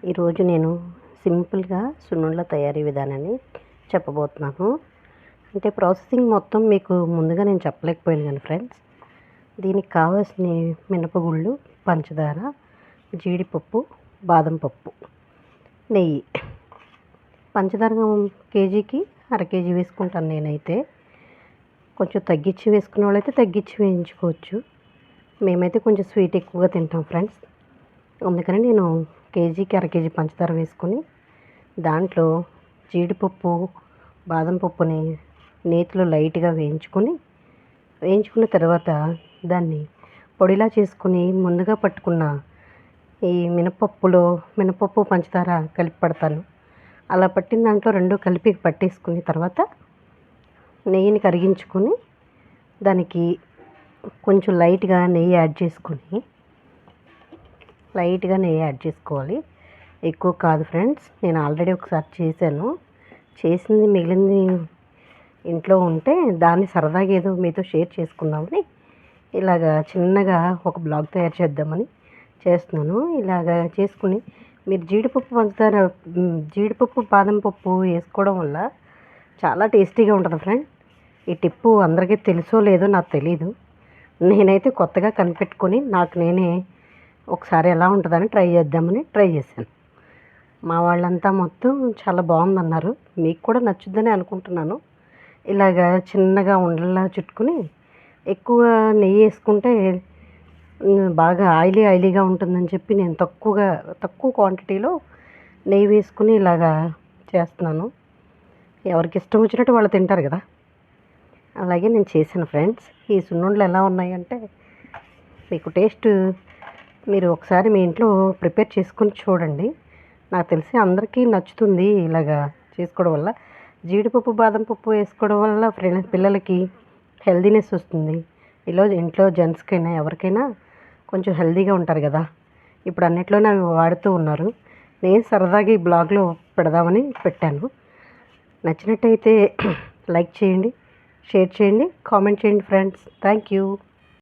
ఈరోజు నేను సింపుల్గా సున్నుండల తయారీ విధానాన్ని చెప్పబోతున్నాను. అంటే ప్రాసెసింగ్ మొత్తం మీకు ముందుగా నేను చెప్పలేకపోయాను కానీ ఫ్రెండ్స్, దీనికి కావాల్సిన మినపగుళ్ళు, పంచదార, జీడిపప్పు, బాదం పప్పు, నెయ్యి. పంచదార కేజీకి అర కేజీ వేసుకుంటాను నేనైతే. కొంచెం తగ్గించి వేసుకునే వాళ్ళైతే తగ్గించి వేయించుకోవచ్చు. మేమైతే కొంచెం స్వీట్ ఎక్కువగా తింటాం ఫ్రెండ్స్. అందుకని నేను కేజీకి అర కేజీ పంచదార వేసుకొని దాంట్లో జీడిపప్పు, బాదం పప్పుని నేతిలో లైట్గా వేయించుకున్న తర్వాత దాన్ని పొడిలా చేసుకుని ముందుగా పట్టుకున్న ఈ మినపప్పు పంచదార కలిపి పడతాను. అలా పట్టిన దాంట్లో రెండు కలిపి పట్టేసుకుని తర్వాత నెయ్యిని కరిగించుకొని దానికి కొంచెం లైట్గా నెయ్యి యాడ్ చేసుకోవాలి. ఎక్కువ కాదు ఫ్రెండ్స్. నేను ఆల్రెడీ ఒకసారి చేసింది మిగిలింది ఇంట్లో ఉంటే దాన్ని సరదాగా ఏదో మీతో షేర్ చేసుకుందామని ఇలాగా చిన్నగా ఒక బ్లాగ్ తయారు చేద్దామని చేస్తున్నాను. ఇలాగా చేసుకుని మీరు జీడిపప్పు బాదం పప్పు వేసుకోవడం వల్ల చాలా టేస్టీగా ఉంటుంది ఫ్రెండ్. ఈ టిప్పు అందరికీ తెలుసో లేదో నాకు తెలీదు. నేనైతే కొత్తగా కనిపెట్టుకొని నాకు నేనే ఒకసారి ఎలా ఉంటుందని ట్రై చేశాను. మా వాళ్ళంతా మొత్తం చాలా బాగుందన్నారు. మీకు కూడా నచ్చుద్దని అనుకుంటున్నాను. ఇలాగా చిన్నగా ఉండల్లా చుట్టుకుని ఎక్కువ నెయ్యి వేసుకుంటే బాగా ఆయిలీగా ఉంటుందని చెప్పి నేను తక్కువ క్వాంటిటీలో నెయ్యి వేసుకుని ఇలాగా చేస్తున్నాను. ఎవరికి ఇష్టం వచ్చినట్టు వాళ్ళు తింటారు కదా. అలాగే నేను చేశాను ఫ్రెండ్స్. ఈ సున్నుండలు ఎలా ఉన్నాయంటే మీకు టేస్ట్ మీరు ఒకసారి మీ ఇంట్లో ప్రిపేర్ చేసుకొని చూడండి. నాకు తెలిసి అందరికీ నచ్చుతుంది. ఇలాగా చేసుకోవడం వల్ల జీడిపప్పు బాదం పప్పు వేసుకోవడం వల్ల పిల్లలకి హెల్దీనెస్ వస్తుంది. ఇంట్లో జెంట్స్కైనా ఎవరికైనా కొంచెం హెల్దీగా ఉంటారు కదా. ఇప్పుడు అన్నిట్లోనే అవి వాడుతూ ఉన్నారు. నేను సరదాగా ఈ బ్లాగ్లో పెడదామని పెట్టాను. నచ్చినట్టయితే లైక్ చేయండి, షేర్ చేయండి, కామెంట్ చేయండి ఫ్రెండ్స్. Thank you.